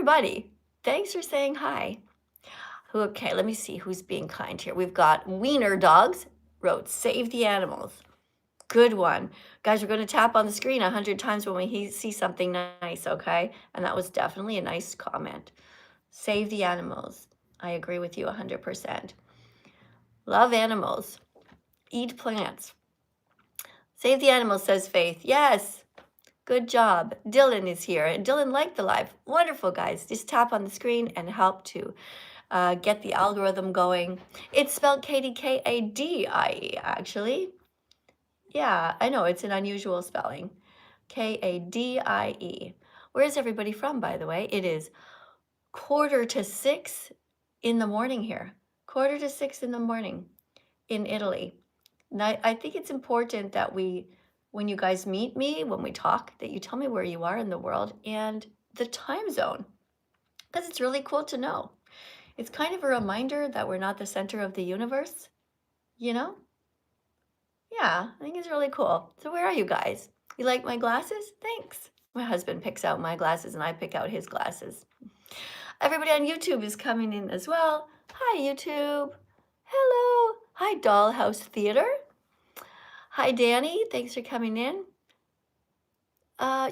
everybody. Thanks for saying hi. Okay, let me see who's being kind here. We've got Wiener Dogs wrote, save the animals. Good one. Guys, we're going to tap on the screen 100 times when we see something nice, okay? And that was definitely a nice comment. Save the animals. I agree with you 100%. Love animals. Eat plants. Save the animals, says Faith. Yes. Good job. Dylan is here. And Dylan liked the live. Wonderful, guys. Just tap on the screen and help to get the algorithm going. It's spelled Kadie, actually. Yeah, I know. It's an unusual spelling. Kadie. Where is everybody from, by the way? It is 5:45 in the morning here. 5:45 in the morning in Italy. Now, I think it's important that when you guys meet me, when we talk, that you tell me where you are in the world and the time zone, because it's really cool to know. It's kind of a reminder that we're not the center of the universe, you know? Yeah, I think it's really cool. So where are you guys? You like my glasses? Thanks. My husband picks out my glasses and I pick out his glasses. Everybody on YouTube is coming in as well. Hi, YouTube. Hello. Hi, Dollhouse Theater. Hi, Danny. Thanks for coming in.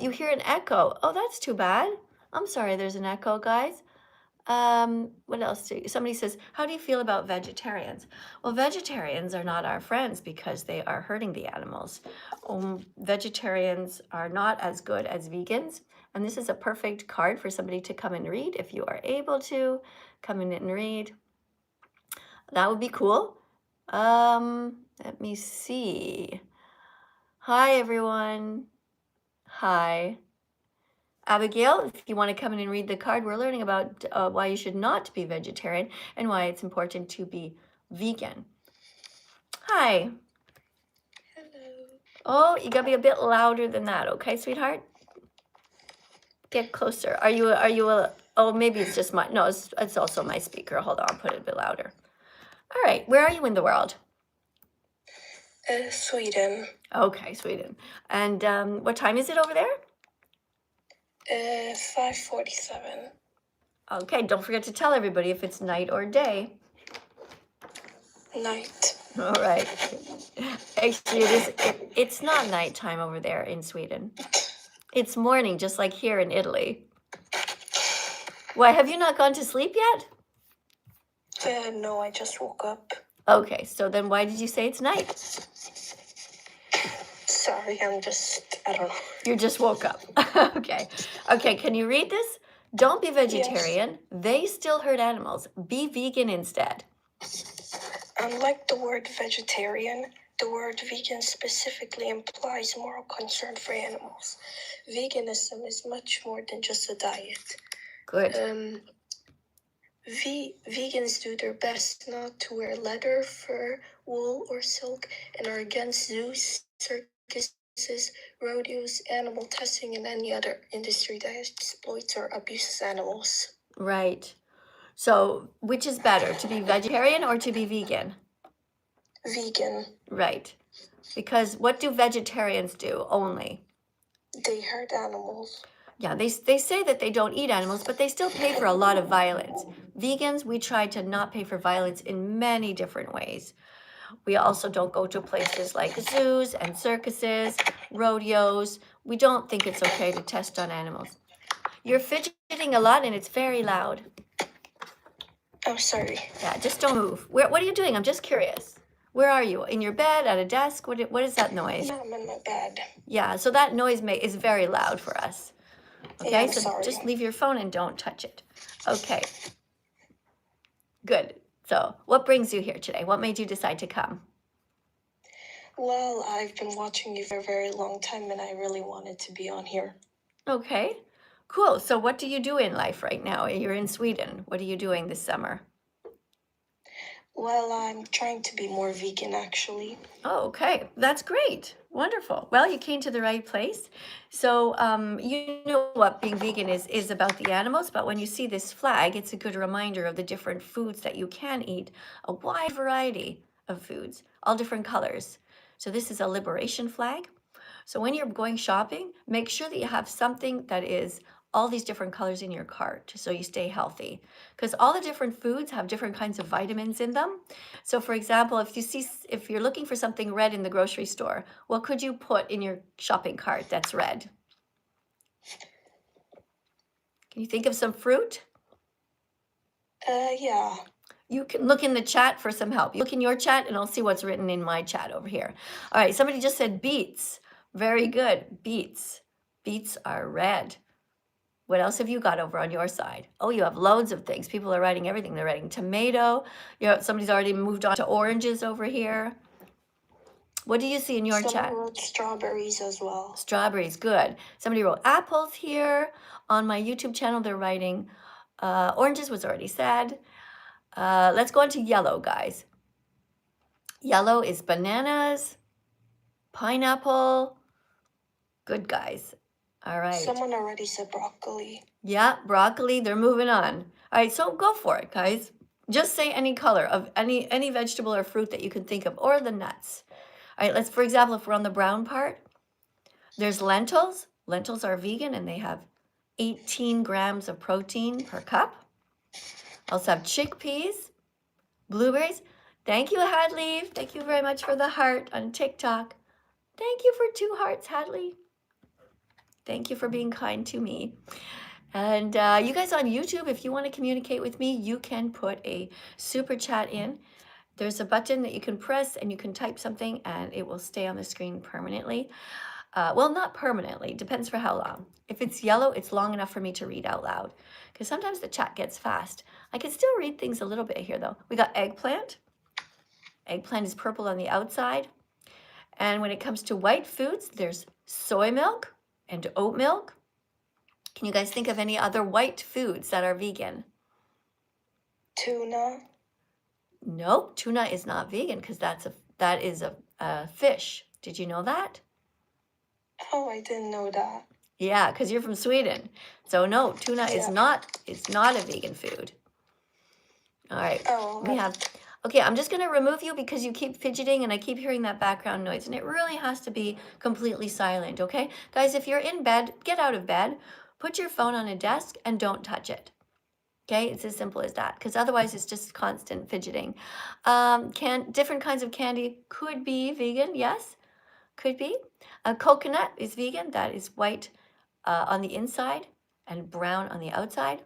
You hear an echo. Oh, that's too bad. I'm sorry there's an echo, guys. What else? Somebody says, how do you feel about vegetarians? Well, vegetarians are not our friends because they are hurting the animals. Vegetarians are not as good as vegans. And this is a perfect card for somebody to come and read. If you are able to come in and read, that would be cool. Let me see. Hi, everyone. Hi. Abigail, if you want to come in and read the card, we're learning about why you should not be vegetarian and why it's important to be vegan. Hi. Hello. Oh, you gotta be a bit louder than that, okay, sweetheart? Get closer. Oh, maybe it's just no, it's also my speaker. Hold on, I'll put it a bit louder. All right, where are you in the world? Sweden. Okay, Sweden. And what time is it over there? 5:47. Okay, don't forget to tell everybody if it's night or day. Night. All right. Actually, it's not nighttime over there in Sweden. It's morning, just like here in Italy. Why, have you not gone to sleep yet? No, I just woke up. Okay, so then why did you say it's night? Sorry, I don't know. You just woke up. Okay. Okay, can you read this? Don't be vegetarian. Yes. They still hurt animals. Be vegan instead. Unlike the word vegetarian, the word vegan specifically implies moral concern for animals. Veganism is much more than just a diet. Good. Vegans do their best not to wear leather, fur, wool, or silk, and are against zoos, circuses, rodeos, animal testing, and any other industry that exploits or abuses animals. Right. So, which is better, to be vegetarian or to be vegan? Vegan. Right. Because what do vegetarians do only? They hurt animals. Yeah, they say that they don't eat animals, but they still pay for a lot of violence. Vegans, we try to not pay for violence in many different ways. We also don't go to places like zoos and circuses, rodeos. We don't think it's okay to test on animals. You're fidgeting a lot and it's very loud. I'm sorry. Yeah, just don't move. What are you doing? I'm just curious. Where are you? In your bed, at a desk? What is that noise? No, I'm in my bed. Yeah, so that noise is very loud for us. Okay, yeah, so sorry. Just leave your phone and don't touch it. Okay. Good. So what brings you here today? What made you decide to come? Well, I've been watching you for a very long time and I really wanted to be on here. Okay, cool. So what do you do in life right now? You're in Sweden. What are you doing this summer? Well, I'm trying to be more vegan, actually. Oh, okay. That's great. Wonderful. Well, you came to the right place. So you know what being vegan is about the animals, but when you see this flag, it's a good reminder of the different foods that you can eat, a wide variety of foods, all different colors. So this is a liberation flag. So when you're going shopping, make sure that you have something that is all these different colors in your cart so you stay healthy. Because all the different foods have different kinds of vitamins in them. So for example, if you're looking for something red in the grocery store, what could you put in your shopping cart that's red? Can you think of some fruit? Yeah. You can look in the chat for some help. You look in your chat and I'll see what's written in my chat over here. All right, somebody just said beets. Very good, beets. Beets are red. What else have you got over on your side? Oh, you have loads of things. People are writing everything. They're writing tomato. Somebody's already moved on to oranges over here. What do you see in your Someone chat? wrote strawberries as well. Strawberries, good. Somebody wrote apples here. On my YouTube channel, they're writing oranges was already said. Let's go on to yellow, guys. Yellow is bananas, pineapple. Good, guys. All right. Someone already said broccoli. Yeah, broccoli. They're moving on. All right, so go for it, guys. Just say any color of any vegetable or fruit that you can think of, or the nuts. All right, for example, if we're on the brown part, there's lentils. Lentils are vegan and they have 18 grams of protein per cup. Also have chickpeas, blueberries. Thank you, Hadley. Thank you very much for the heart on TikTok. Thank you for 2 hearts, Hadley. Thank you for being kind to me. And you guys on YouTube, if you want to communicate with me, you can put a super chat in. There's a button that you can press and you can type something and it will stay on the screen permanently. Well, not permanently, depends for how long. If it's yellow, it's long enough for me to read out loud because sometimes the chat gets fast. I can still read things a little bit here though. We got eggplant. Eggplant is purple on the outside. And when it comes to white foods, there's soy milk and oat milk. Can you guys think of any other white foods that are vegan? Tuna. Nope, tuna is not vegan because that is a fish. Did you know that? Oh, I didn't know that. Yeah, because you're from Sweden. So no, tuna is not a vegan food. All right. Oh, We have okay, I'm just gonna remove you because you keep fidgeting and I keep hearing that background noise and it really has to be completely silent, okay? Guys, if you're in bed, get out of bed, put your phone on a desk and don't touch it. Okay, it's as simple as that because otherwise it's just constant fidgeting. Different kinds of candy could be vegan, yes, could be. A coconut is vegan, that is white on the inside and brown on the outside.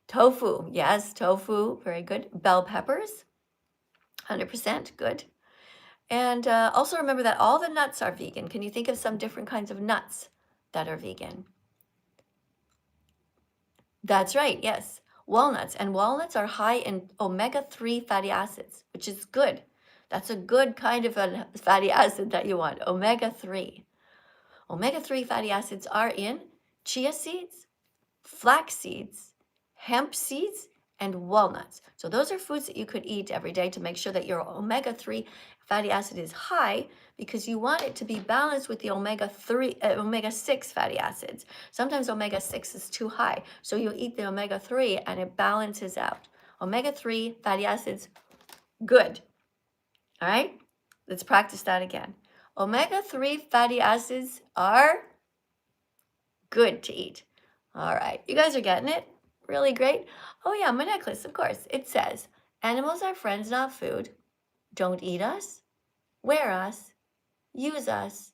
Tofu, yes, tofu, very good. Bell peppers, 100% good. And also remember that all the nuts are vegan. Can you think of some different kinds of nuts that are vegan? That's right, yes. Walnuts. And walnuts are high in omega-3 fatty acids, which is good. That's a good kind of a fatty acid that you want, omega-3. Omega-3 fatty acids are in chia seeds, flax seeds, hemp seeds, and walnuts. So those are foods that you could eat every day to make sure that your omega-3 fatty acid is high because you want it to be balanced with the omega-6 fatty acids. Sometimes omega-6 is too high, so you eat the omega-3 and it balances out. Omega-3 fatty acids, good. All right, let's practice that again. Omega-3 fatty acids are good to eat. All right, you guys are getting it? Really great. Oh yeah, my necklace, of course. It says, animals are friends, not food. Don't eat us, wear us, use us,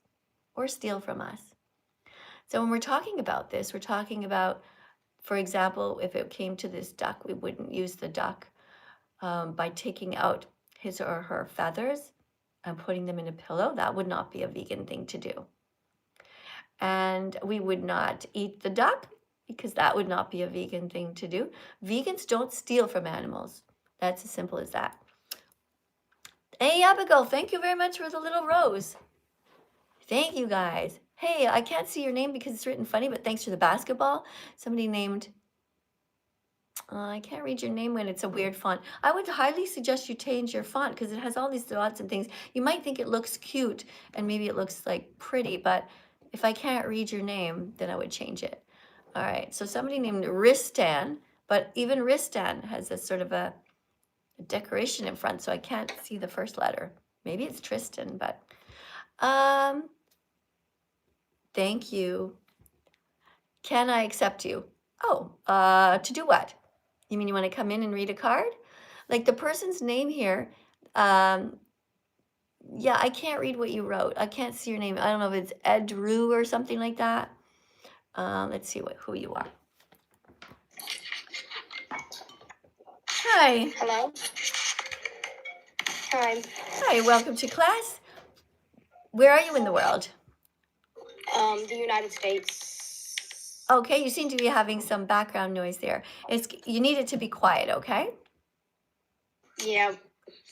or steal from us. So when we're talking about this, we're talking about, for example, if it came to this duck, we wouldn't use the duck by taking out his or her feathers and putting them in a pillow. That would not be a vegan thing to do. And we would not eat the duck because that would not be a vegan thing to do. Vegans don't steal from animals. That's as simple as that. Hey, Abigail, thank you very much for the little rose. Thank you, guys. Hey, I can't see your name because it's written funny, but thanks for the basketball. Somebody named, I can't read your name when it's a weird font. I would highly suggest you change your font because it has all these dots and things. You might think it looks cute and maybe it looks like pretty, but if I can't read your name, then I would change it. All right, so somebody named Ristan, but even Ristan has a sort of a decoration in front, so I can't see the first letter. Maybe it's Tristan, but thank you. Can I accept you? Oh, to do what? You mean you want to come in and read a card? Like the person's name here, um, yeah, I can't read what you wrote. I can't see your name. I don't know if it's Ed Rue or something like that. Let's see who you are. Hi. Hello? Hi. Hi, welcome to class. Where are you in the world? The United States. Okay, you seem to be having some background noise there. You need it to be quiet, okay? Yeah.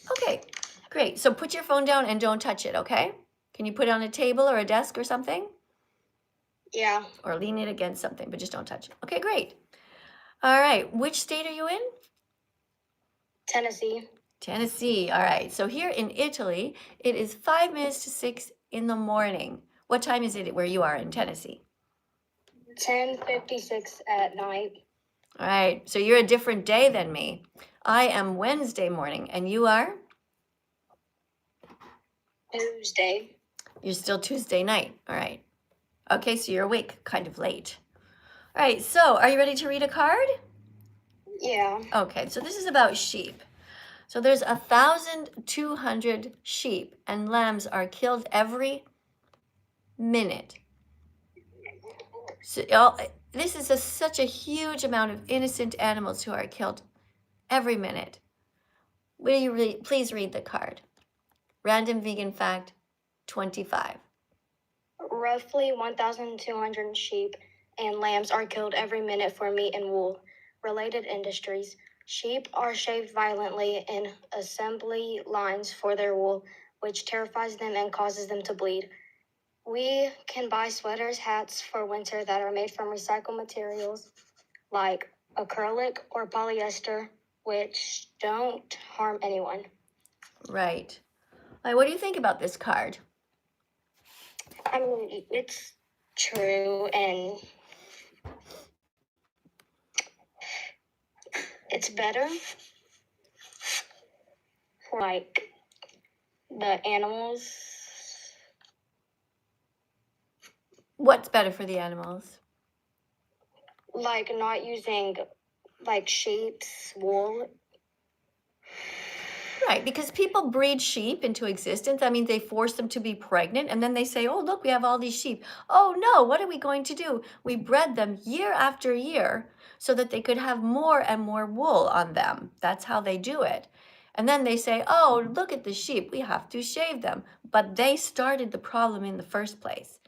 Okay, great. So put your phone down and don't touch it, okay? Can you put it on a table or a desk or something? Yeah. Or lean it against something, but just don't touch it. Okay, great. All right, which state are you in? Tennessee. Tennessee. All right, so here in Italy, it is 5 minutes to 6 in the morning. What time is it where you are in Tennessee? 10:56 at night. All right, so you're a different day than me. I am Wednesday morning, and you are? Tuesday. You're still Tuesday night. All right. Okay, so you're awake kind of late. All right, so are you ready to read a card? Yeah. Okay, so this is about sheep. So there's 1,200 sheep and lambs are killed every minute. So this is such a huge amount of innocent animals who are killed every minute. Will you please read the card? Random vegan fact 25. Roughly 1,200 sheep and lambs are killed every minute for meat and wool. Related industries. Sheep are shaved violently in assembly lines for their wool, which terrifies them and causes them to bleed. We can buy sweaters, hats for winter that are made from recycled materials like acrylic or polyester, which don't harm anyone. Right. What do you think about this card? I mean, it's true, and it's better for like the animals. What's better for the animals? Like not using like sheep's wool. Right, because people breed sheep into existence. I mean, they force them to be pregnant and then they say, oh, look, we have all these sheep. Oh, no, what are we going to do? We bred them year after year so that they could have more and more wool on them. That's how they do it. And then they say, oh, look at the sheep. We have to shave them. But they started the problem in the first place.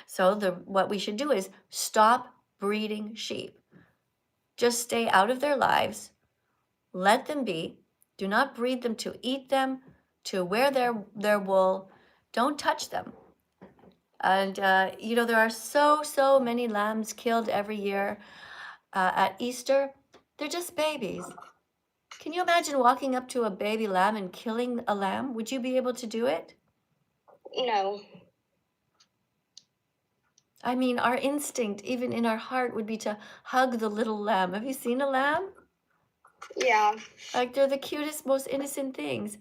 So what we should do is stop breeding sheep. Just stay out of their lives. Let them be. Do not breed them to eat them, to wear their wool. Don't touch them. And, there are so many lambs killed every year at Easter. They're just babies. Can you imagine walking up to a baby lamb and killing a lamb? Would you be able to do it? No. I mean, our instinct, even in our heart, would be to hug the little lamb. Have you seen a lamb? Yeah. Like, they're the cutest, most innocent things.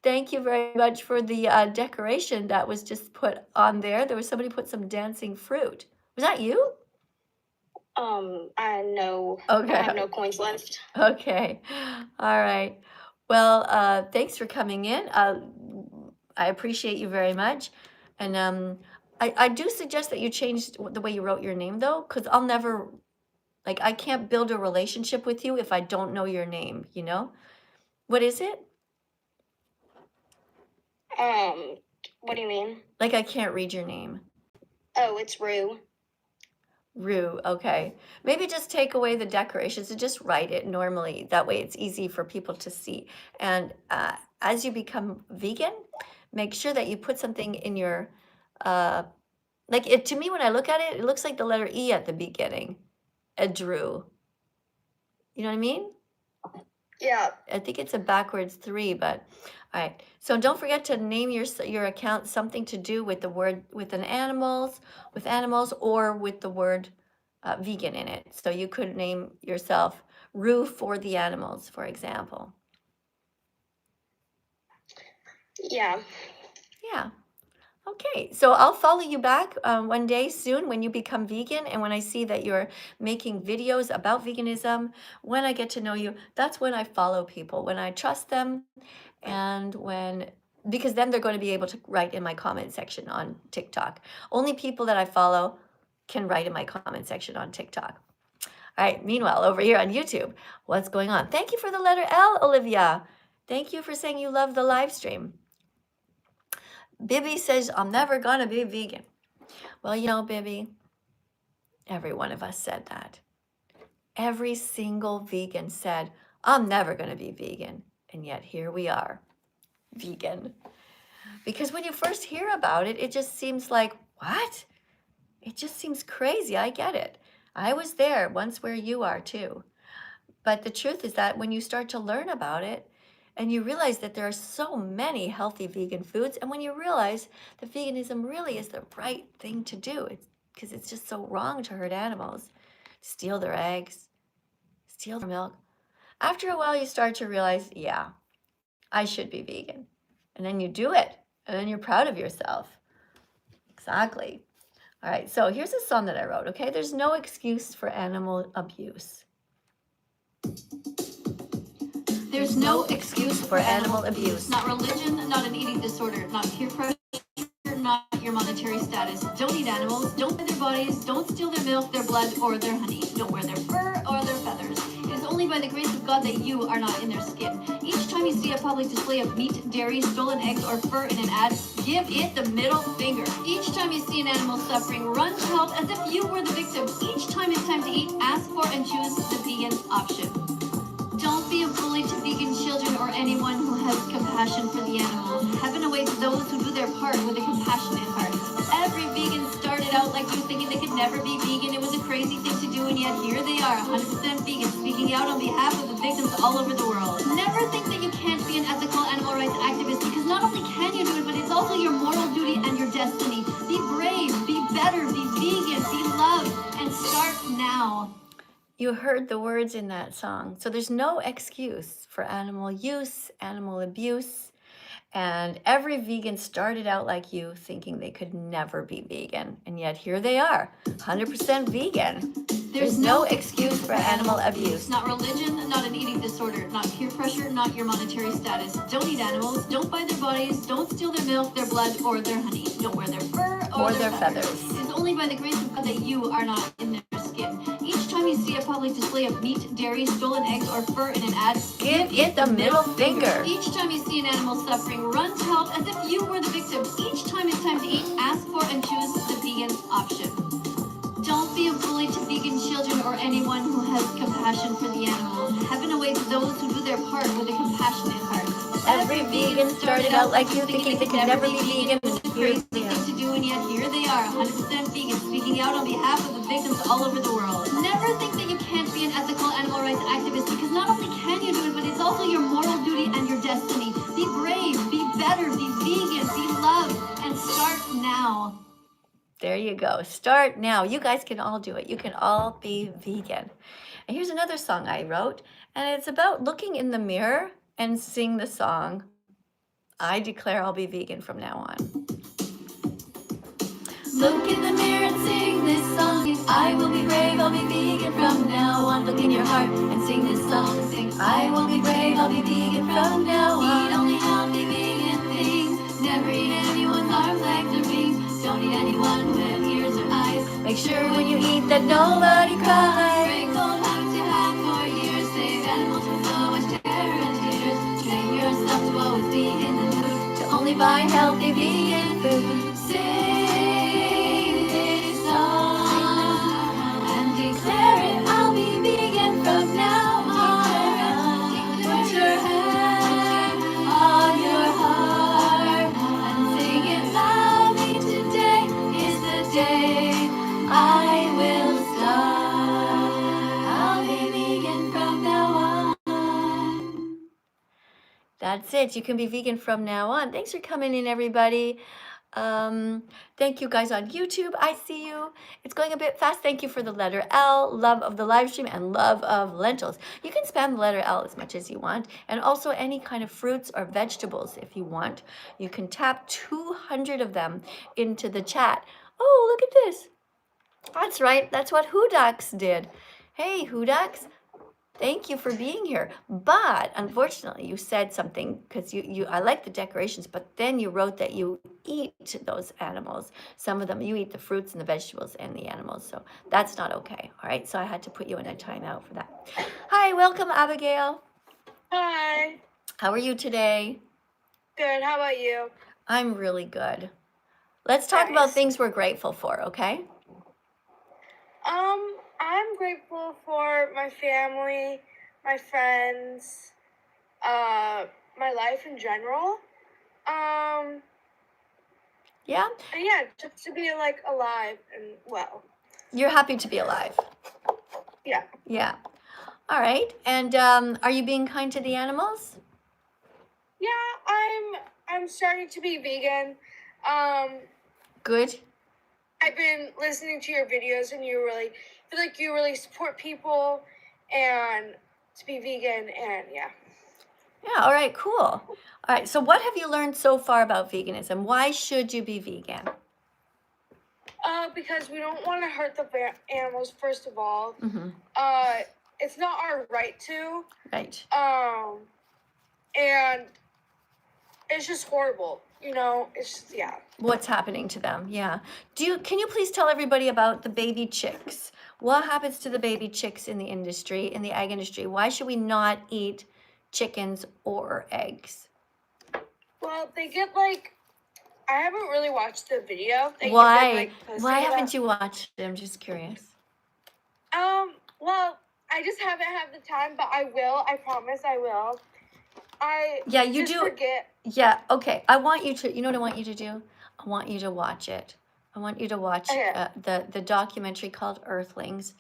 Thank you very much for the decoration that was just put on there. There was somebody put some dancing fruit. Was that you? I know. Okay. I have no coins left. Okay. All right. Well, thanks for coming in. I appreciate you very much. And I do suggest that you change the way you wrote your name, though, because I'll never, I can't build a relationship with you if I don't know your name, you know? What is it? What do you mean? I can't read your name. Oh, it's Rue. Rue, okay. Maybe just take away the decorations and just write it normally. That way it's easy for people to see. And as you become vegan, make sure that you put something in your, to me, when I look at it, it looks like the letter E at the beginning. A Drew. You know what I mean? Yeah. I think it's a backwards 3, but all right. So don't forget to name your account something to do with the word with animals, or with the word vegan in it. So you could name yourself Rue for the animals, for example. Yeah. Yeah. Okay, so I'll follow you back one day soon when you become vegan. And when I see that you're making videos about veganism, when I get to know you, that's when I follow people, when I trust them, and because then they're going to be able to write in my comment section on TikTok. Only people that I follow can write in my comment section on TikTok. All right, meanwhile, over here on YouTube, what's going on? Thank you for the letter L, Olivia. Thank you for saying you love the live stream. Bibby says, I'm never going to be vegan. Well, Bibby, every one of us said that. Every single vegan said, I'm never going to be vegan. And yet here we are, vegan. Because when you first hear about it, it just seems like, what? It just seems crazy. I get it. I was there once where you are too. But the truth is that when you start to learn about it and you realize that there are so many healthy vegan foods, and when you realize that veganism really is the right thing to do, it's because it's just so wrong to hurt animals, steal their eggs, steal their milk. After a while, you start to realize, yeah, I should be vegan. And then you do it, and then you're proud of yourself. Exactly. All right, so here's a song that I wrote, okay? There's no excuse for animal abuse. There's no excuse for animal abuse. Not religion, not an eating disorder, not peer pressure, not your monetary status. Don't eat animals, don't bend their bodies, don't steal their milk, their blood, or their honey. Don't wear their fur or their feathers. It is only by the grace of God that you are not in their skin. Each time you see a public display of meat, dairy, stolen eggs, or fur in an ad, give it the middle finger. Each time you see an animal suffering, run to help as if you were the victim. Each time it's time to eat, ask for and choose the vegan option. Don't be a bully to vegan children or anyone who has compassion for the animals. Heaven awaits those who do their part with a compassionate heart. Every vegan started out like you, thinking they could never be vegan. It was a crazy thing to do, and yet here they are, 100% vegan, speaking out on behalf of the victims all over the world. Never think that you can't be an ethical animal rights activist, because not only can you do it, but it's also your moral duty and your destiny. Be brave, be better, be vegan, be loved, and start now. You heard the words in that song. So there's no excuse for animal use, animal abuse. And every vegan started out like you, thinking they could never be vegan. And yet here they are, 100% vegan. There's no excuse for animal abuse. Not religion, not an eating disorder, not peer pressure, not your monetary status. Don't eat animals, don't buy their bodies, don't steal their milk, their blood, or their honey. Don't wear their fur or their feathers. It is only by the grace of God that you are not in their skin. Each time you see a public display of meat, dairy, stolen eggs, or fur in an ad, give it the middle finger. Each time you see an animal suffering, run to help as if you were the victim. Each time it's time to eat, ask for and choose the vegan option. Don't be a bully to vegan children or anyone who has compassion for the animals. Heaven awaits those who do their part with a compassionate heart. Every vegan started out like you, thinking they could never be vegan. It was a crazy thing to do, and yet here they are, 100% vegan, speaking out on behalf of the victims all over the world. Never think that you can't be an ethical animal rights activist, because not only can you do it, but it's also your moral duty and your destiny. Be brave, be better, be vegan, be loved, and start now. There you go. Start now. You guys can all do it. You can all be vegan. And here's another song I wrote, and it's about looking in the mirror and sing the song, I declare I'll be vegan from now on. Look in the mirror and sing this song. I will be brave, I'll be vegan from now on. Look in your heart and sing this song. Sing, I will be brave, I'll be vegan from now on. Eat only healthy vegan things. Never eat anyone's arms, legs, or wings. Don't eat anyone who has ears or eyes. Make sure when you eat that nobody cries. Break old habits you had for years. Save animals from so much terror and tears. Train yourself to always be in the mood. To only buy healthy vegan food. Sing this song and declare it. I'll be vegan from now on. Put your hand on your heart and sing it loudly. Today is the day I will start. I'll be vegan from now on. That's it. You can be vegan from now on. Thanks for coming in, everybody. Thank you guys on YouTube. I see you. It's going a bit fast. Thank you for the letter L, love of the live stream, and love of lentils. You can spam the letter L as much as you want, and also any kind of fruits or vegetables if you want. You can tap 200 of them into the chat. Oh, look at this. That's right. That's what Hudax did. Hey, Hudax. Thank you for being here. But unfortunately, you said something because I like the decorations, but then you wrote that you eat those animals. Some of them, you eat the fruits and the vegetables and the animals. So that's not okay. All right. So I had to put you in a timeout for that. Hi, welcome, Abigail. Hi. How are you today? Good. How about you? I'm really good. Let's talk about Nice. things we're grateful for, okay? I'm grateful for my family, my friends, my life in general. Yeah? And yeah, just to be like alive and well. You're happy to be alive. Yeah. Yeah. All right. And are you being kind to the animals? Yeah, I'm starting to be vegan. Good. I've been listening to your videos and you really feel like you really support people and to be vegan and yeah. Yeah, all right, cool. All right, so what have you learned so far about veganism? Why should you be vegan? Because we don't want to hurt the animals, first of all. Mm-hmm. It's not our right to. Right. And it's just horrible. You know, it's just, yeah. What's happening to them? Yeah. Can you please tell everybody about the baby chicks? What happens to the baby chicks in the industry, in the egg industry? Why should we not eat chickens or eggs? Well, they get like, I haven't really watched the video. Why? Why haven't you watched it? I'm just curious. Well, I just haven't had the time, but I will. I promise I will. Yeah, you just do. Forget. Yeah, okay. I want you to, you know what I want you to do? I want you to watch it. I want you to watch the documentary called Earthlings.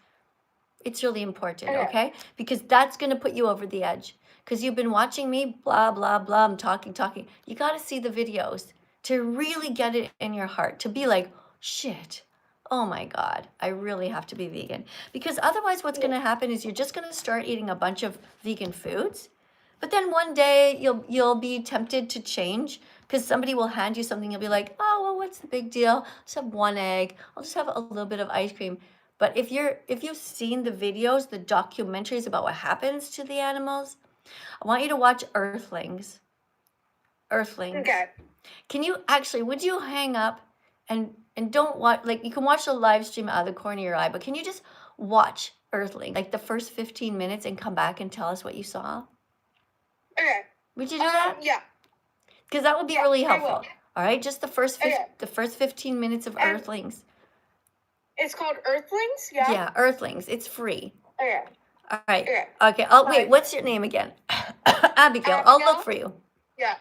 It's really important, okay? Because that's going to put you over the edge. Because you've been watching me, blah, blah, blah, I'm talking. You got to see the videos to really get it in your heart, to be like, shit, oh my God, I really have to be vegan. Because otherwise what's going to happen is you're just going to start eating a bunch of vegan foods. But then one day you'll be tempted to change because somebody will hand you something. You'll be like, oh, well, what's the big deal? I'll just have one egg. I'll just have a little bit of ice cream. But if you've seen the videos, the documentaries about what happens to the animals, I want you to watch Earthlings. Earthlings. Okay. Can you actually, would you hang up and don't watch, like you can watch the live stream out of the corner of your eye, but can you just watch Earthling, like the first 15 minutes and come back and tell us what you saw? Okay. Would you do that? Yeah. Because that would be really helpful. I will. All right, just the first 15 minutes of Earthlings. It's called Earthlings, yeah? Yeah, Earthlings. It's free. Okay. All right. Okay. Oh, wait, what's your name again? Abigail. I'll look for you. Yeah.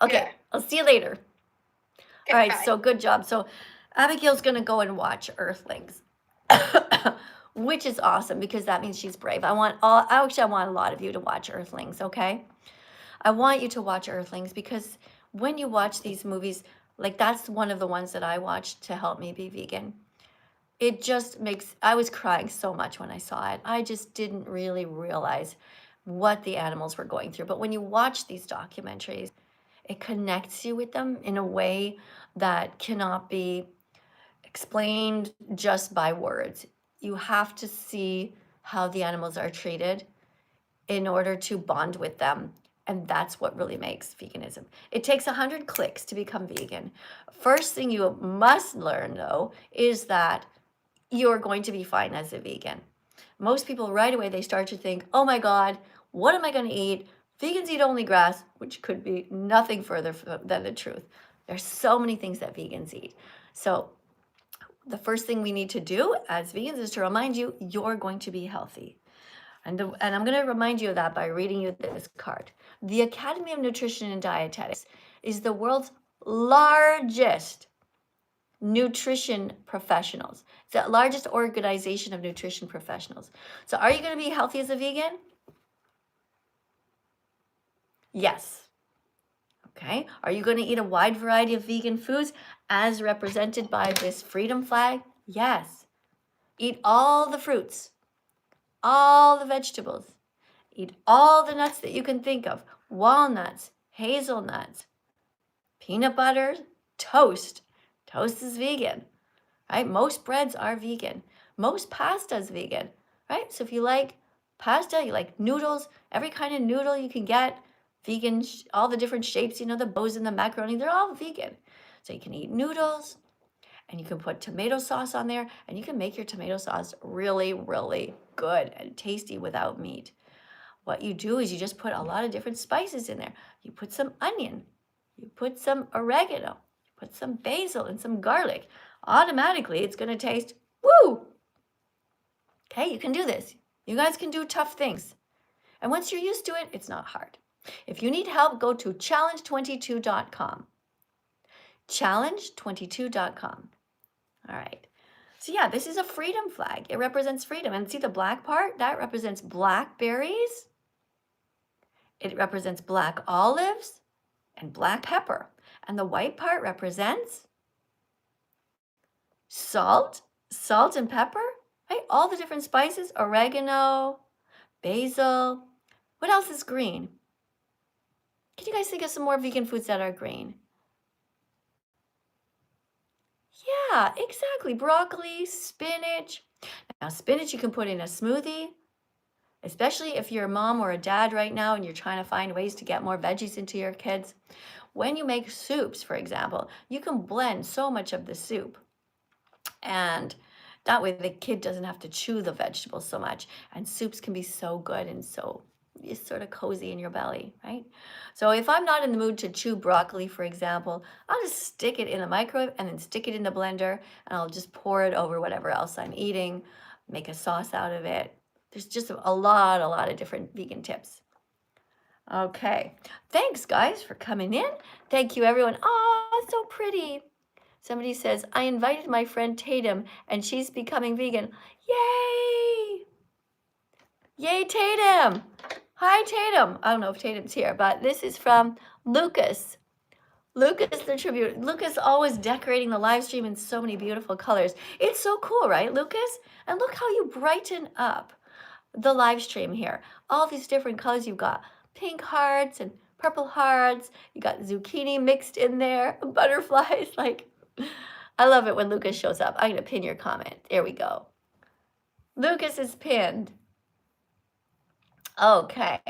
Okay, Yeah. I'll see you later. Okay, All right, bye. so good job. So Abigail's going to go and watch Earthlings, which is awesome because that means she's brave. I want a lot of you to watch Earthlings, okay? I want you to watch Earthlings because when you watch these movies, like that's one of the ones that I watched to help me be vegan. It just I was crying so much when I saw it. I just didn't really realize what the animals were going through. But when you watch these documentaries, it connects you with them in a way that cannot be explained just by words. You have to see how the animals are treated in order to bond with them. And that's what really makes veganism. It takes 100 clicks to become vegan. First thing you must learn, though, is that you're going to be fine as a vegan. Most people right away, they start to think, oh my God, what am I going to eat? Vegans eat only grass, which could be nothing further than the truth. There's so many things that vegans eat. So the first thing we need to do as vegans is to remind you, you're going to be healthy. And I'm going to remind you of that by reading you this card. The Academy of Nutrition and Dietetics is the world's largest nutrition professionals. It's the largest organization of nutrition professionals. So are you going to be healthy as a vegan? Yes. Okay, are you going to eat a wide variety of vegan foods as represented by this freedom flag? Yes. Eat all the fruits, all the vegetables, eat all the nuts that you can think of, walnuts, hazelnuts, peanut butter, toast. Toast is vegan, right? Most breads are vegan. Most pasta is vegan, right? So if you like pasta, you like noodles, every kind of noodle you can get, vegan, all the different shapes, the bows and the macaroni, they're all vegan. So you can eat noodles and you can put tomato sauce on there and you can make your tomato sauce really, really good and tasty without meat. What you do is you just put a lot of different spices in there. You put some onion, you put some oregano, you put some basil and some garlic. Automatically, it's going to taste woo. Okay, you can do this. You guys can do tough things. And once you're used to it, it's not hard. If you need help, go to challenge22.com. Challenge22.com. All right. So yeah, this is a freedom flag. It represents freedom. And see the black part? That represents blackberries. It represents black olives and black pepper. And the white part represents salt and pepper, right? All the different spices, oregano, basil. What else is green? Can you guys think of some more vegan foods that are green? Yeah, exactly. Broccoli, spinach. Now, spinach you can put in a smoothie, especially if you're a mom or a dad right now and you're trying to find ways to get more veggies into your kids. When you make soups, for example, you can blend so much of the soup. And that way the kid doesn't have to chew the vegetables so much. And soups can be so good and so it's sort of cozy in your belly, right? So if I'm not in the mood to chew broccoli, for example, I'll just stick it in the microwave and then stick it in the blender and I'll just pour it over whatever else I'm eating, make a sauce out of it. There's just a lot of different vegan tips. Okay, thanks guys for coming in. Thank you everyone. Oh, so pretty. Somebody says, I invited my friend Tatum and she's becoming vegan. Yay! Yay, Tatum! Hi, Tatum. I don't know if Tatum's here, but this is from Lucas. Lucas, the tribute. Lucas always decorating the live stream in so many beautiful colors. It's so cool, right, Lucas? And look how you brighten up the live stream here. All these different colors you've got. Pink hearts and purple hearts. You got zucchini mixed in there. Butterflies. Like, I love it when Lucas shows up. I'm going to pin your comment. There we go. Lucas is pinned. Okay,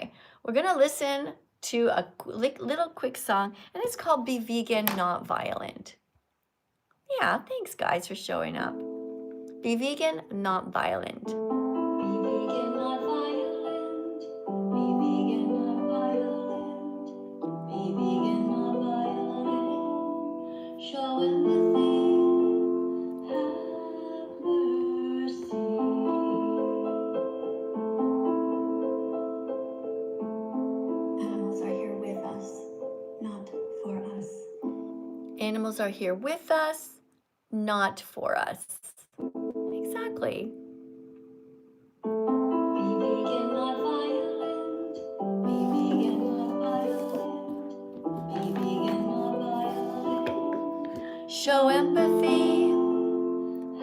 we're gonna listen to a little quick song, and it's called Be Vegan, Not Violent. Yeah, thanks guys for showing up. Be vegan, not violent. Be vegan, not violent. Be vegan, not violent. Be vegan, not violent. Show empathy, have mercy. Animals are here with us, not for us. Animals are here with us, not for us. Exactly. Be vegan, not violent. Be vegan, not violent. Be vegan, not violent. Show empathy.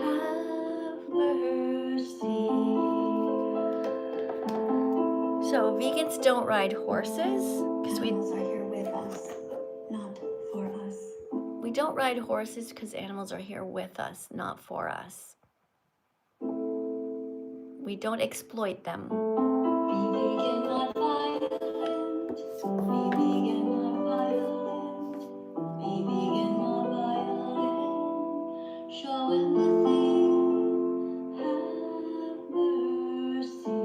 Have mercy. So vegans don't ride horses because animals are here with us, not for us. We don't ride horses because animals are here with us, not for us. We don't exploit them. Be vegan, not violent. Be vegan, not violent. Be vegan, not violent. Show empathy. Have mercy.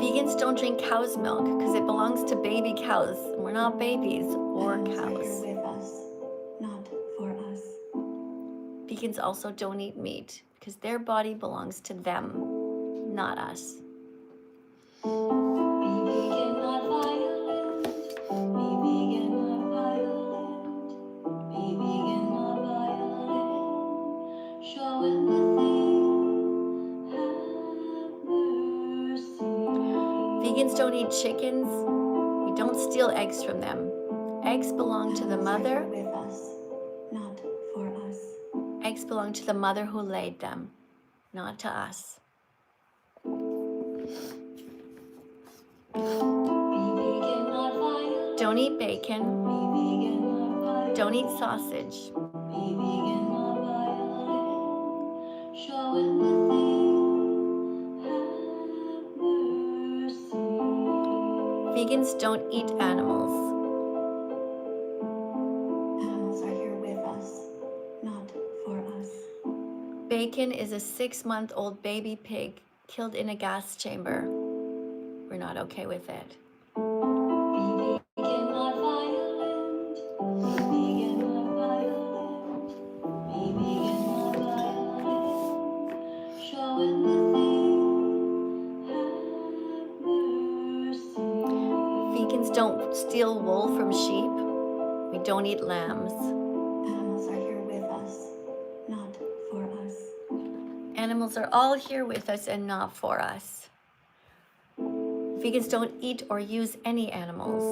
Vegans don't drink cow's milk because it belongs to baby cows. We're not babies or cows. Are here with us, not for us. Vegans also don't eat meat because their body belongs to them, not us. Be vegan, not violent. Be vegan, not violent. Be vegan, not violent. Show empathy. Have mercy. Vegans don't eat chickens. We don't steal eggs from them. Eggs belong to the mother. With us, not for us. Eggs belong to the mother who laid them, not to us. Be vegan, not violent. Don't eat bacon. Be vegan, not violent. Don't eat sausage. Be vegan, not violent. Show empathy. Have mercy. Vegans don't eat animals. Animals are here with us, not for us. Bacon is a 6-month-old baby pig killed in a gas chamber. We're not okay with it. Be vegan, not violent. Be vegan, not violent. Be vegan, not violent. Show empathy. Have mercy. Vegans don't steal wool from sheep. We don't eat lambs. Animals are here with us, not for us. Animals are all here with us and not for us. Vegans don't eat or use any animals. Be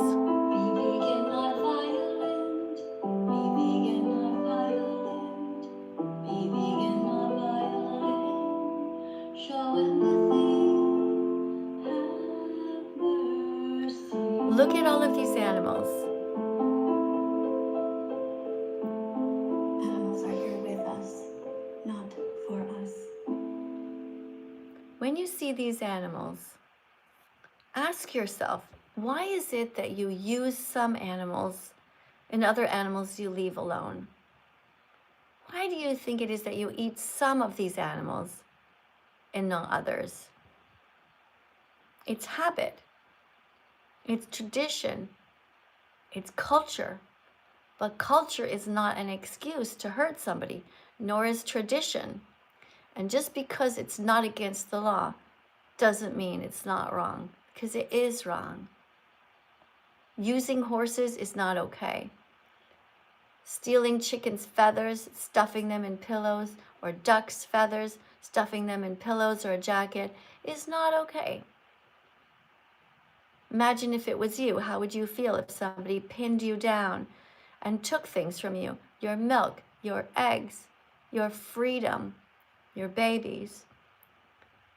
vegan, not violent. Be vegan, not violent. Be vegan, not violent. Show empathy. Have mercy. Look at all of these animals. Animals are here with us, not for us. When you see these animals, ask yourself, why is it that you use some animals and other animals you leave alone? Why do you think it is that you eat some of these animals and not others? It's habit. It's tradition. It's culture. But culture is not an excuse to hurt somebody, nor is tradition. And just because it's not against the law doesn't mean it's not wrong, because it is wrong. Using horses is not okay. Stealing chickens' feathers, stuffing them in pillows, or ducks' feathers, stuffing them in pillows or a jacket is not okay. Imagine if it was you. How would you feel if somebody pinned you down and took things from you? Your milk, your eggs, your freedom, your babies.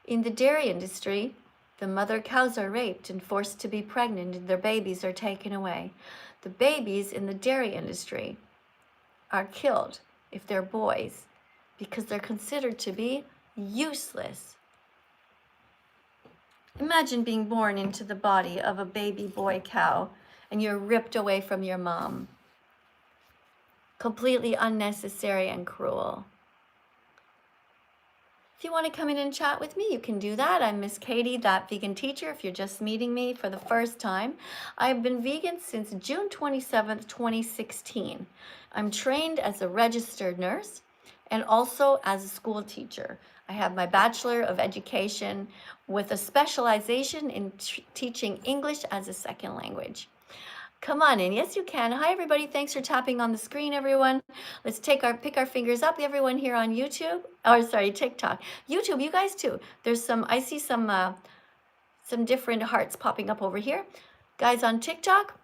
In the dairy industry, the mother cows are raped and forced to be pregnant, and their babies are taken away. The babies in the dairy industry are killed if they're boys because they're considered to be useless. Imagine being born into the body of a baby boy cow and you're ripped away from your mom. Completely unnecessary and cruel. If you want to come in and chat with me, you can do that. I'm Miss Katie, That Vegan Teacher, if you're just meeting me for the first time. I've been vegan since June 27th, 2016. I'm trained as a registered nurse and also as a school teacher. I have my Bachelor of Education with a specialization in teaching English as a second language. Come on in. Yes, you can. Hi, everybody. Thanks for tapping on the screen, everyone. Let's pick our fingers up. Everyone here on YouTube, or sorry, TikTok. YouTube, you guys too. I see some different hearts popping up over here. Guys on TikTok,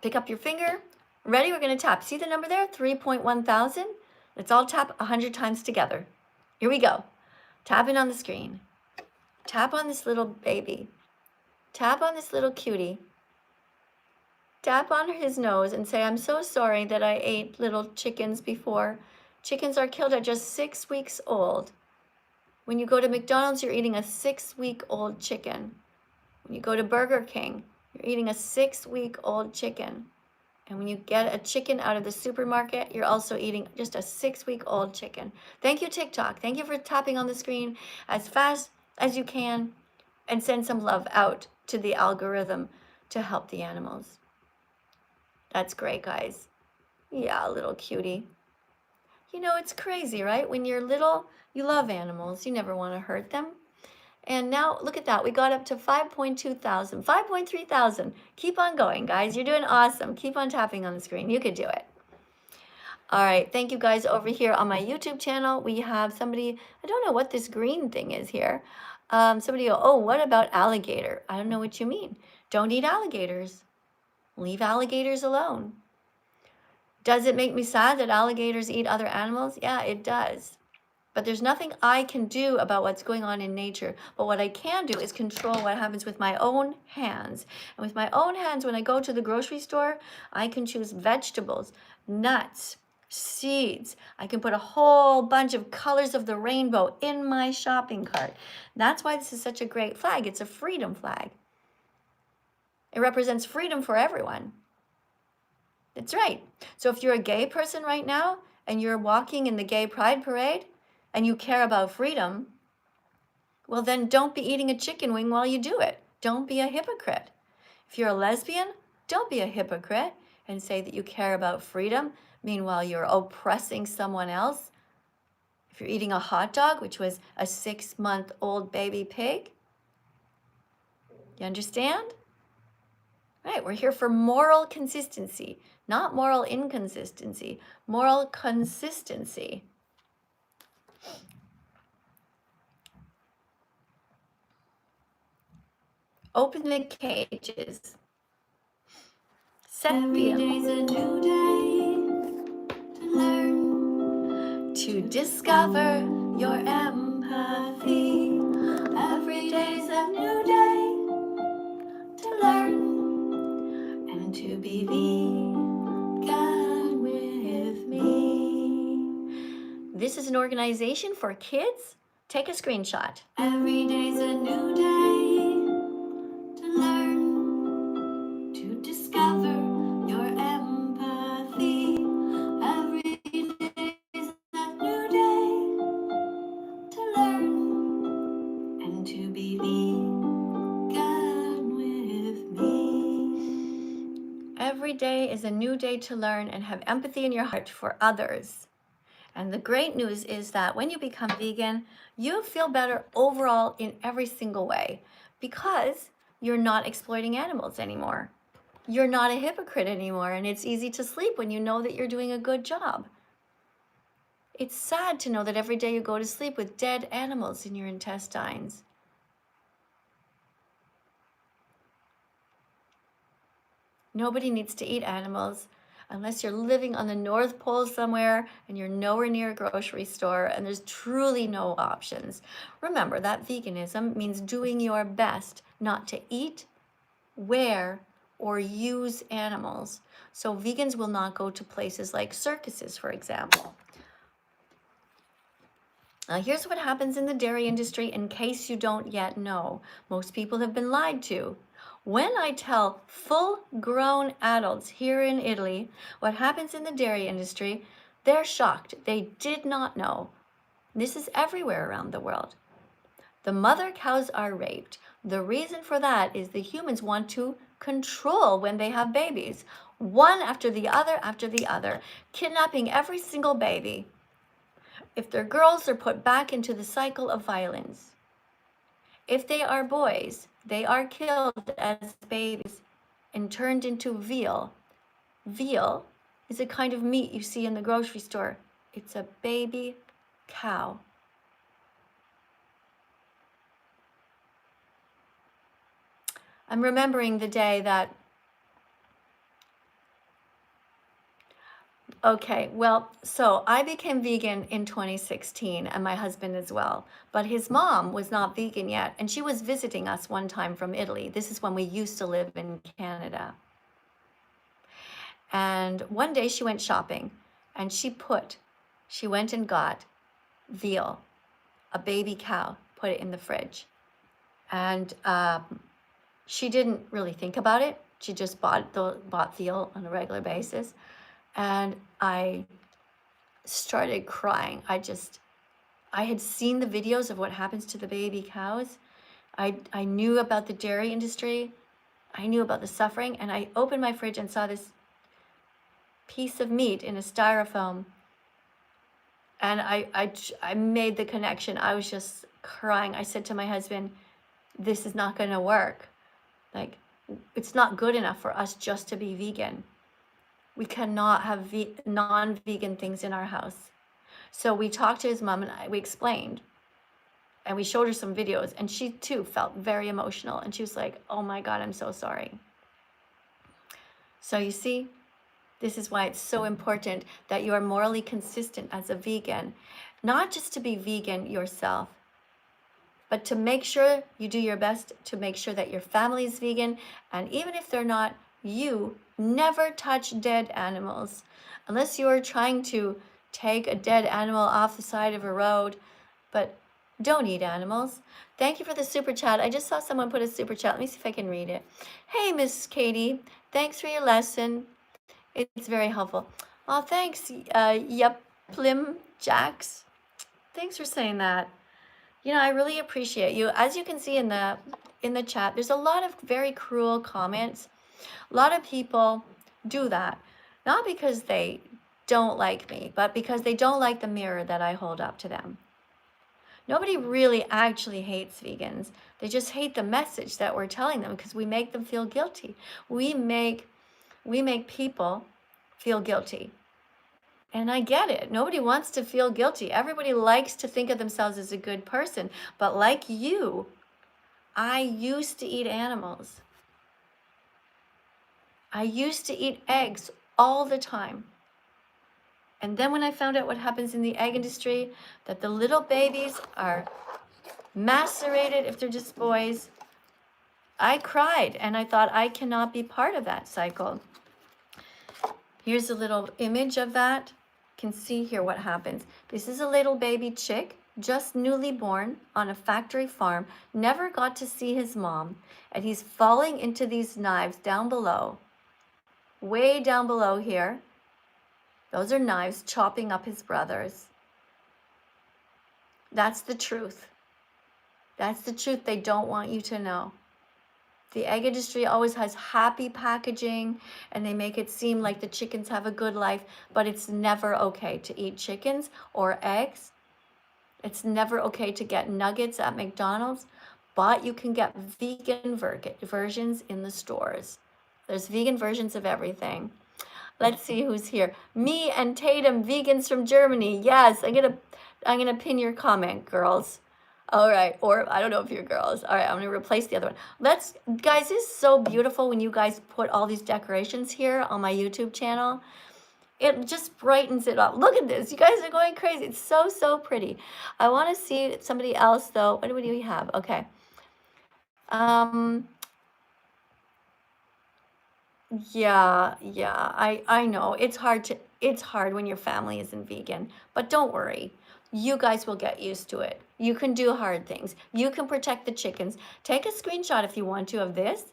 pick up your finger. Ready? We're going to tap. See the number there? 3.1 thousand. Let's all tap 100 times together. Here we go. Tapping on the screen. Tap on this little baby. Tap on this little cutie. Tap on his nose and say, I'm so sorry that I ate little chickens before. Chickens are killed at just 6 weeks old. When you go to McDonald's, you're eating a 6-week-old chicken. When you go to Burger King, you're eating a 6-week-old chicken. And when you get a chicken out of the supermarket, you're also eating just a 6-week-old chicken. Thank you, TikTok. Thank you for tapping on the screen as fast as you can and send some love out to the algorithm to help the animals. That's great, guys. Yeah, little cutie. You know, it's crazy, right? When you're little, you love animals. You never want to hurt them. And now, look at that. We got up to 5.2 thousand, 5.3 thousand. Keep on going, guys. You're doing awesome. Keep on tapping on the screen. You could do it. All right. Thank you, guys. Over here on my YouTube channel, we have somebody. I don't know what this green thing is here. Somebody go, oh, what about alligator? I don't know what you mean. Don't eat alligators. Leave alligators alone. Does it make me sad that alligators eat other animals? Yeah, it does. But there's nothing I can do about what's going on in nature. But what I can do is control what happens with my own hands. And with my own hands, when I go to the grocery store, I can choose vegetables, nuts, seeds. I can put a whole bunch of colors of the rainbow in my shopping cart. That's why this is such a great flag. It's a freedom flag. It represents freedom for everyone. That's right. So if you're a gay person right now and you're walking in the gay pride parade and you care about freedom, well, then don't be eating a chicken wing while you do it. Don't be a hypocrite. If you're a lesbian, don't be a hypocrite and say that you care about freedom. Meanwhile, you're oppressing someone else. If you're eating a hot dog, which was a 6-month-old baby pig, you understand? Right, we're here for moral consistency, not moral inconsistency, moral consistency. Open the cages. Every day's a new day to learn, to discover your empathy. every day's a new day to learn, And to be vegan with me. This is an organization for kids. Take a screenshot. every day's a new day to learn, to discover your empathy. Every day's a new day to learn, And to be vegan with me. Every day is a new day to learn and have empathy in your heart for others. And the great news is that when you become vegan, you feel better overall in every single way because you're not exploiting animals anymore. You're not a hypocrite anymore, and it's easy to sleep when you know that you're doing a good job. It's sad to know that every day you go to sleep with dead animals in your intestines. Nobody needs to eat animals unless you're living on the North Pole somewhere and you're nowhere near a grocery store and there's truly no options. Remember that veganism means doing your best not to eat, wear, or use animals. So vegans will not go to places like circuses, for example. Now, here's what happens in the dairy industry in case you don't yet know. Most people have been lied to. When I tell full-grown adults here in Italy what happens in the dairy industry, they're shocked. They did not know. This is everywhere around the world. The mother cows are raped. The reason for that is the humans want to control when they have babies, one after the other, kidnapping every single baby. If they're girls, they're put back into the cycle of violence. If they are boys, they are killed as babies and turned into veal. Veal is a kind of meat you see in the grocery store. It's a baby cow. I'm remembering the day that, okay, well, so I became vegan in 2016 and my husband as well, but his mom was not vegan yet and she was visiting us one time from Italy. This is when we used to live in Canada. And one day she went shopping and she went and got veal, a baby cow, put it in the fridge. And she didn't really think about it. She just bought veal on a regular basis. And I started crying. I had seen the videos of what happens to the baby cows. I knew about the dairy industry. I knew about the suffering. And I opened my fridge and saw this piece of meat in a styrofoam. And I made the connection. I was just crying. I said to my husband, this is not going to work. Like, it's not good enough for us just to be vegan. We cannot have non-vegan things in our house. So we talked to his mom and we explained. And we showed her some videos. And she too felt very emotional. And she was like, oh my God, I'm so sorry. So you see, this is why it's so important that you are morally consistent as a vegan, not just to be vegan yourself, but to make sure you do your best to make sure that your family is vegan. And even if they're not, you never touch dead animals unless you are trying to take a dead animal off the side of a road. But don't eat animals. Thank you for the super chat. I just saw someone put a super chat. Let me see if I can read it. Hey, Miss Katie, thanks for your lesson. It's very helpful. Oh, thanks. Yep, Plim Jax. Thanks for saying that. You know, I really appreciate you. As you can see in the chat, there's a lot of very cruel comments. A lot of people do that, not because they don't like me, but because they don't like the mirror that I hold up to them. Nobody really actually hates vegans. They just hate the message that we're telling them because we make them feel guilty. We make people feel guilty. And I get it. Nobody wants to feel guilty. Everybody likes to think of themselves as a good person. But like you, I used to eat animals. I used to eat eggs all the time. And then when I found out what happens in the egg industry, that the little babies are macerated if they're just boys, I cried and I thought I cannot be part of that cycle. Here's a little image of that. You can see here what happens. This is a little baby chick, just newly born on a factory farm, never got to see his mom, and he's falling into these knives down below, way down below here. Those are knives chopping up his brothers. That's the truth. That's the truth they don't want you to know. The egg industry always has happy packaging and they make it seem like the chickens have a good life, but it's never okay to eat chickens or eggs. It's never okay to get nuggets at McDonald's, but you can get vegan versions in the stores. There's vegan versions of everything. Let's see who's here. Me and Tatum, vegans from Germany. Yes, I'm gonna pin your comment, girls. All right, or I don't know if you're girls. All right, I'm gonna replace the other one. Guys, this is so beautiful when you guys put all these decorations here on my YouTube channel. It just brightens it up. Look at this, you guys are going crazy. It's so, so pretty. I wanna see somebody else though. What do we have? Okay. Yeah, I know. It's hard when your family isn't vegan, but don't worry. You guys will get used to it. You can do hard things. You can protect the chickens. Take a screenshot if you want to of this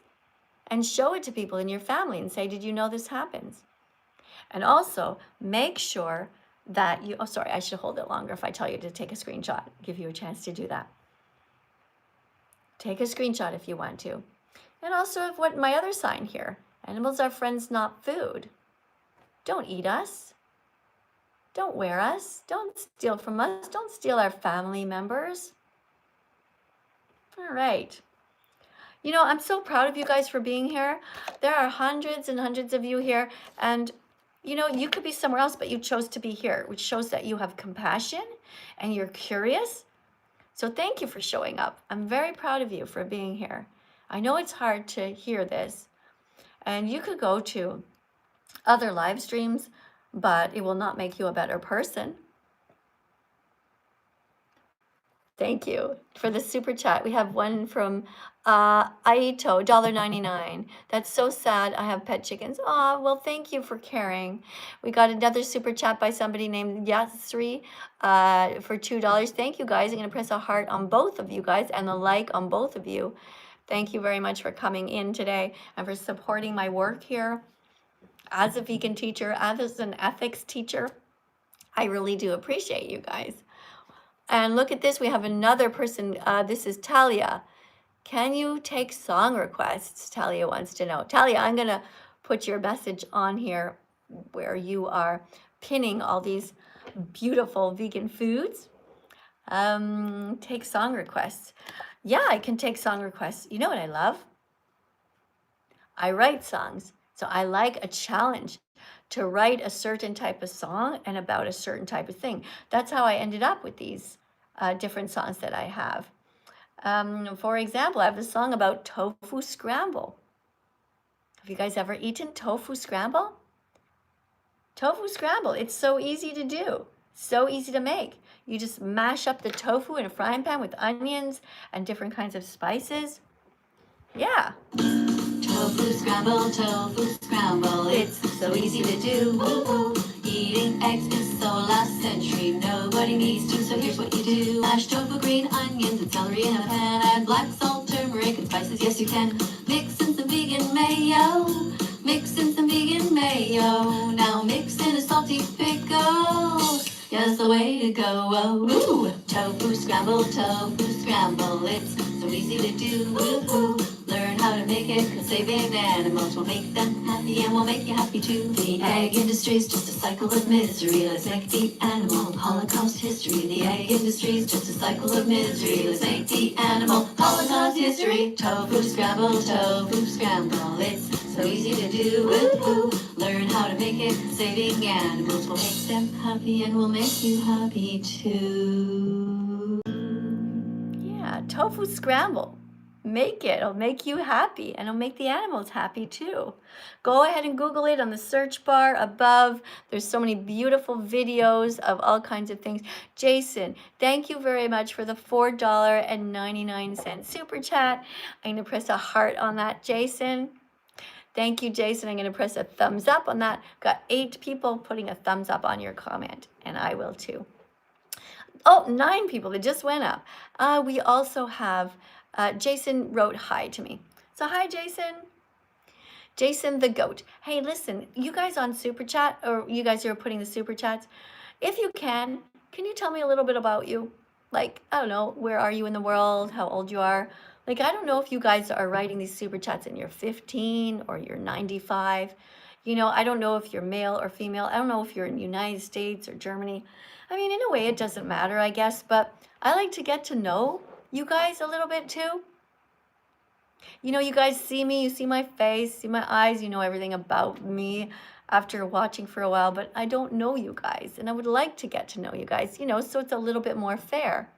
and show it to people in your family and say, "Did you know this happens?" And also make sure that oh, sorry, I should hold it longer if I tell you to take a screenshot, give you a chance to do that. Take a screenshot if you want to. And also of what my other sign here. Animals are friends, not food. Don't eat us. Don't wear us. Don't steal from us. Don't steal our family members. All right. You know, I'm so proud of you guys for being here. There are hundreds and hundreds of you here. And, you know, you could be somewhere else, but you chose to be here, which shows that you have compassion and you're curious. So thank you for showing up. I'm very proud of you for being here. I know it's hard to hear this. And you could go to other live streams, but it will not make you a better person. Thank you for the super chat. We have one from Aito, $1.99. That's so sad. I have pet chickens. Oh, well, thank you for caring. We got another super chat by somebody named Yasri for $2. Thank you, guys. I'm going to press a heart on both of you guys and a like on both of you. Thank you very much for coming in today and for supporting my work here as a vegan teacher, as an ethics teacher. I really do appreciate you guys. And look at this, we have another person. This is Talia. Can you take song requests? Talia wants to know. Talia, I'm gonna put your message on here where you are pinning all these beautiful vegan foods. Take song requests. Yeah, I can take song requests. You know what I love? I write songs. So I like a challenge to write a certain type of song and about a certain type of thing. That's how I ended up with these different songs that I have. For example, I have a song about tofu scramble. Have you guys ever eaten tofu scramble? Tofu scramble, it's so easy to do, so easy to make. You just mash up the tofu in a frying pan with onions and different kinds of spices. Yeah. Tofu scramble, it's so easy to do. Woo-hoo. Eating eggs is so last century, nobody needs to, so here's what you do. Mash tofu, green onions, and celery in a pan, add black salt, turmeric, and spices, yes you can. Mix in some vegan mayo, mix in some vegan mayo. Now mix in a salty pickle, just the way to go. Oh, tofu scramble, it's so easy to do. Woo-hoo. Learn how to make it, cause saving animals will make them happy and will make you happy too. The egg industry's just a cycle of misery. Let's make the animal Holocaust history. The egg industry's just a cycle of misery. Let's make the animal Holocaust history. Tofu scramble, it's so easy to do. Woo-hoo. Learn how to make it, cause saving animals will make them happy and will make you happy too. Yeah, tofu scramble. Make it. It'll make you happy and it'll make the animals happy too. Go ahead and Google it on the search bar above. There's so many beautiful videos of all kinds of things. Jason, thank you very much for the $4.99 super chat. I'm going to press a heart on that, Jason. Thank you, Jason. I'm going to press a thumbs up on that. Got 8 people putting a thumbs up on your comment, and I will too. Oh, 9 people that just went up. We also have, Jason wrote hi to me. So hi, Jason. Jason the goat. Hey, listen, you guys on Super Chat, or you guys who are putting the Super Chats, if you can you tell me a little bit about you? Like, I don't know, where are you in the world? How old you are? Like, I don't know if you guys are writing these Super Chats and you're 15 or you're 95. You know, I don't know if you're male or female. I don't know if you're in the United States or Germany. I mean, in a way, it doesn't matter, I guess, but I like to get to know you guys a little bit too. You know, you guys see me, you see my face, see my eyes, you know everything about me after watching for a while, but I don't know you guys, and I would like to get to know you guys, you know, so it's a little bit more fair.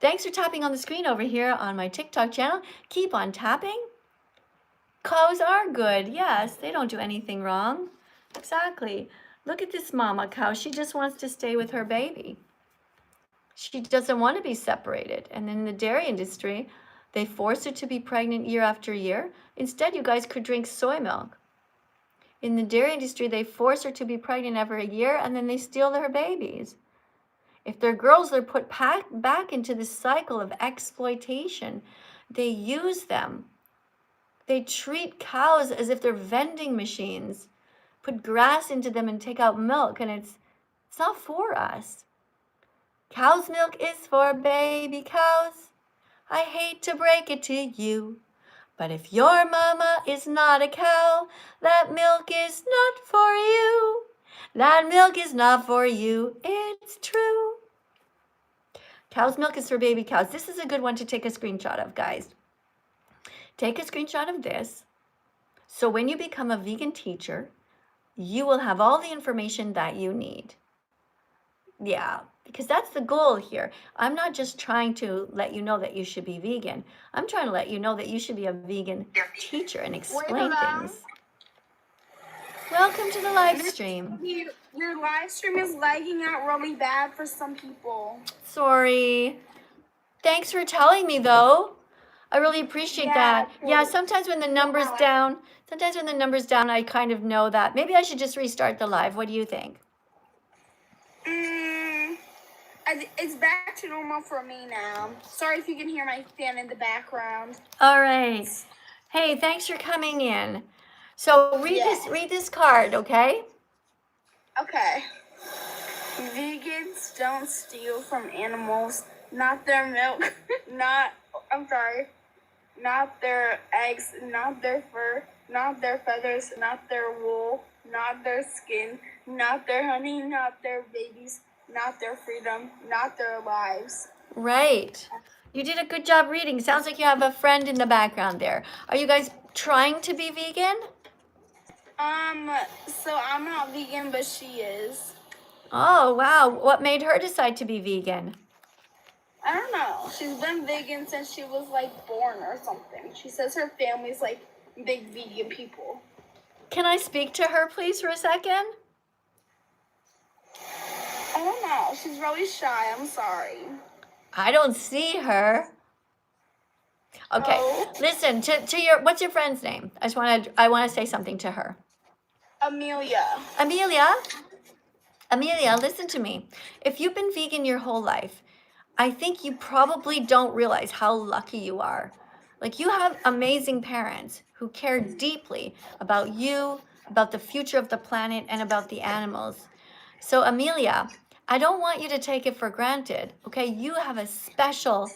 Thanks for tapping on the screen over here on my TikTok channel. Keep on tapping. Cows are good. Yes, they don't do anything wrong. Exactly. Look at this mama cow. She just wants to stay with her baby. She doesn't want to be separated. And in the dairy industry, they force her to be pregnant year after year. Instead, you guys could drink soy milk. In the dairy industry, they force her to be pregnant every year, and then they steal her babies. If they're girls, they're put back into the cycle of exploitation. They use them. They treat cows as if they're vending machines, put grass into them and take out milk, and it's not for us. Cow's milk is for baby cows. I hate to break it to you, but if your mama is not a cow, that milk is not for you. That milk is not for you, it's true. Cow's milk is for baby cows. This is a good one to take a screenshot of, guys. Take a screenshot of this. So when you become a vegan teacher, you will have all the information that you need. Yeah, because that's the goal here. I'm not just trying to let you know that you should be vegan. I'm trying to let you know that you should be a vegan teacher and explain things. Welcome to the live stream. Your live stream is lagging out really bad for some people. Sorry. Thanks for telling me though. I really appreciate that. Yeah, sometimes when the number's down, I kind of know that. Maybe I should just restart the live. What do you think? It's back to normal for me now. Sorry if you can hear my fan in the background. All right. Hey, thanks for coming in. So read this card, okay? Okay. Vegans don't steal from animals, not their milk, not their eggs, not their fur, not their feathers, not their wool, not their skin, not their honey, not their babies, not their freedom, not their lives. Right. You did a good job reading. Sounds like you have a friend in the background there. Are you guys trying to be vegan? So I'm not vegan, but she is. Oh, wow. What made her decide to be vegan? I don't know. She's been vegan since she was like born or something. She says her family's like big vegan people. Can I speak to her, please, for a second? I don't know. She's really shy. I'm sorry. I don't see her. Okay, Oh, listen to your. What's your friend's name? I want to say something to her. Amelia. Amelia, listen to me. If you've been vegan your whole life, I think you probably don't realize how lucky you are. Like, you have amazing parents who care deeply about you, about the future of the planet, and about the animals. So, Amelia, I don't want you to take it for granted. Okay, you have a special,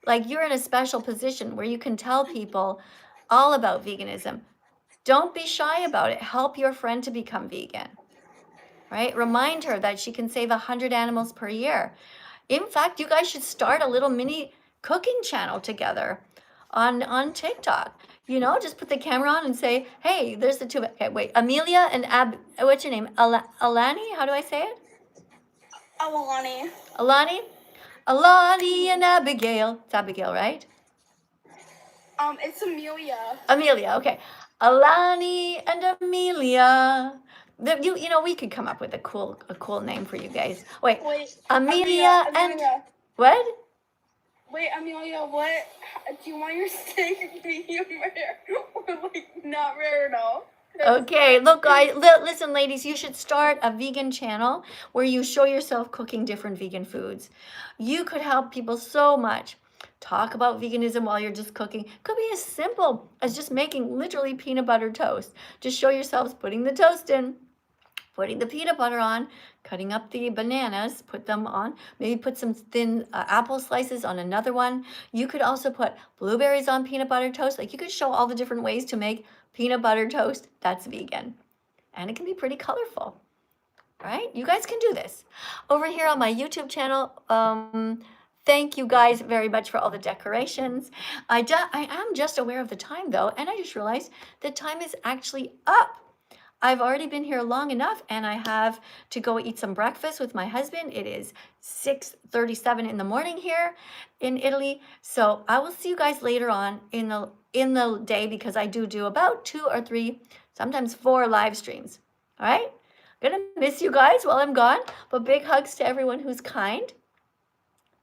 like, you're in a special position where you can tell people all about veganism. Don't be shy about it. Help your friend to become vegan, right? Remind her that she can save 100 animals per year. In fact, you guys should start a little mini cooking channel together on TikTok. You know, just put the camera on and say, hey, there's the two. Okay, wait, Amelia and what's your name? Alani? How do I say it? Alani. Alani? Alani and Abigail. It's Abigail, right? It's Amelia. Amelia, okay. Alani and Amelia. You know, we could come up with a cool name for you guys. Wait, Amelia and what? Wait, Amelia, what? Do you want your steak medium rare or like not rare at all? Okay, look, guys, listen, ladies, you should start a vegan channel where you show yourself cooking different vegan foods. You could help people so much. Talk about veganism while you're just cooking. Could be as simple as just making literally peanut butter toast. Just show yourselves putting the toast in, putting the peanut butter on, cutting up the bananas, put them on, maybe put some thin apple slices on another one. You could also put blueberries on peanut butter toast. Like, you could show all the different ways to make peanut butter toast that's vegan. And it can be pretty colorful, right? You guys can do this. Over here on my YouTube channel, thank you guys very much for all the decorations. I am just aware of the time though, and I just realized the time is actually up. I've already been here long enough, and I have to go eat some breakfast with my husband. It is 6:37 in the morning here in Italy. So I will see you guys later on in the day, because I do about 2 or 3, sometimes 4 live streams. All right? I'm gonna miss you guys while I'm gone, but big hugs to everyone who's kind.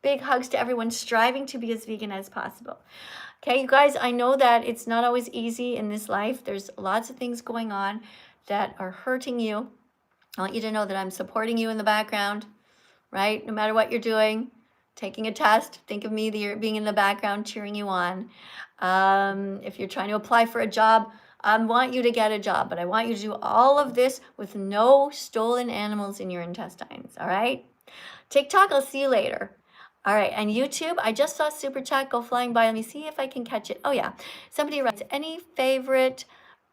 Big hugs to everyone striving to be as vegan as possible. Okay, you guys, I know that it's not always easy in this life. There's lots of things going on that are hurting you. I want you to know that I'm supporting you in the background, right? No matter what you're doing, taking a test, think of me being in the background cheering you on. If you're trying to apply for a job, I want you to get a job, but I want you to do all of this with no stolen animals in your intestines, all right? TikTok, I'll see you later. All right, and YouTube, I just saw Super Chat go flying by. Let me see if I can catch it. Oh yeah, somebody writes, any favorite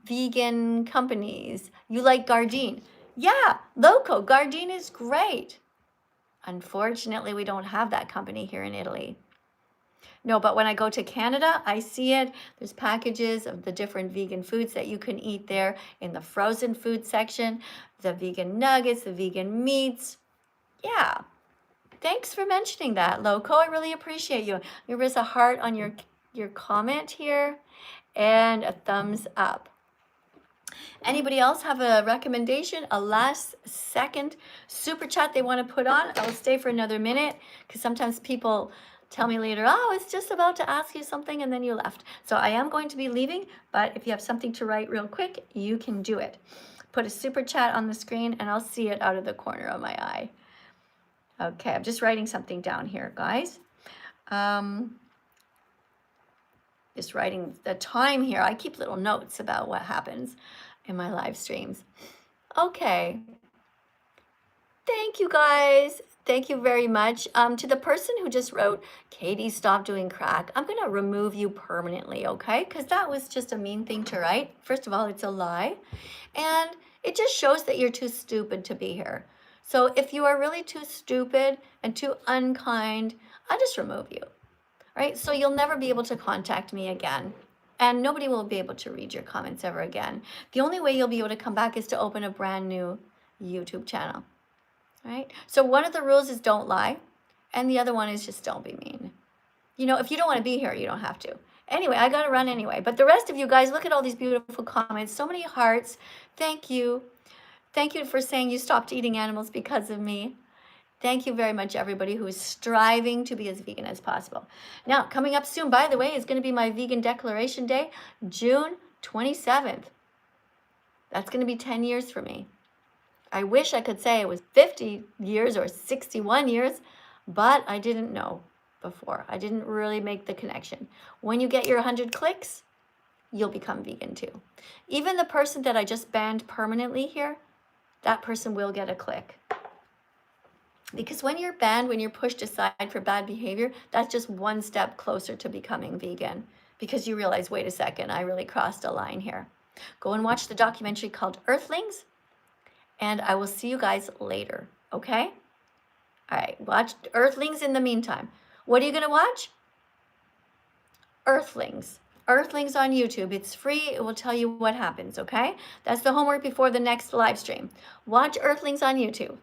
vegan companies? You like Gardein? Yeah, Loco, Gardein is great. Unfortunately, we don't have that company here in Italy. No, but when I go to Canada, I see it. There's packages of the different vegan foods that you can eat there in the frozen food section, the vegan nuggets, the vegan meats. Yeah. Thanks for mentioning that, Loco. I really appreciate you. There was a heart on your comment here and a thumbs up. Anybody else have a recommendation, a last second super chat they want to put on? I will stay for another minute, because sometimes people tell me later, oh, I was just about to ask you something and then you left. So I am going to be leaving, but if you have something to write real quick, you can do it. Put a super chat on the screen and I'll see it out of the corner of my eye. Okay, I'm just writing something down here, guys. Just writing the time here. I keep little notes about what happens in my live streams. Okay. Thank you, guys. Thank you very much. To the person who just wrote, Katie, stop doing crack, I'm going to remove you permanently, okay? Because that was just a mean thing to write. First of all, it's a lie. And it just shows that you're too stupid to be here. So if you are really too stupid and too unkind, I'll just remove you, right? So you'll never be able to contact me again. And nobody will be able to read your comments ever again. The only way you'll be able to come back is to open a brand new YouTube channel, right? So one of the rules is don't lie. And the other one is just don't be mean. You know, if you don't want to be here, you don't have to. Anyway, I got to run anyway. But the rest of you guys, look at all these beautiful comments. So many hearts. Thank you. Thank you for saying you stopped eating animals because of me. Thank you very much, everybody who is striving to be as vegan as possible. Now, coming up soon, by the way, is going to be my Vegan Declaration Day, June 27th. That's going to be 10 years for me. I wish I could say it was 50 years or 61 years, but I didn't know before. I didn't really make the connection. When you get your 100 clicks, you'll become vegan too. Even the person that I just banned permanently here, that person will get a click. Because when you're banned, when you're pushed aside for bad behavior, that's just one step closer to becoming vegan. Because you realize, wait a second, I really crossed a line here. Go and watch the documentary called Earthlings, and I will see you guys later, okay? All right, watch Earthlings in the meantime. What are you going to watch? Earthlings. Earthlings on YouTube. It's free. It will tell you what happens, okay? That's the homework before the next live stream. Watch Earthlings on YouTube.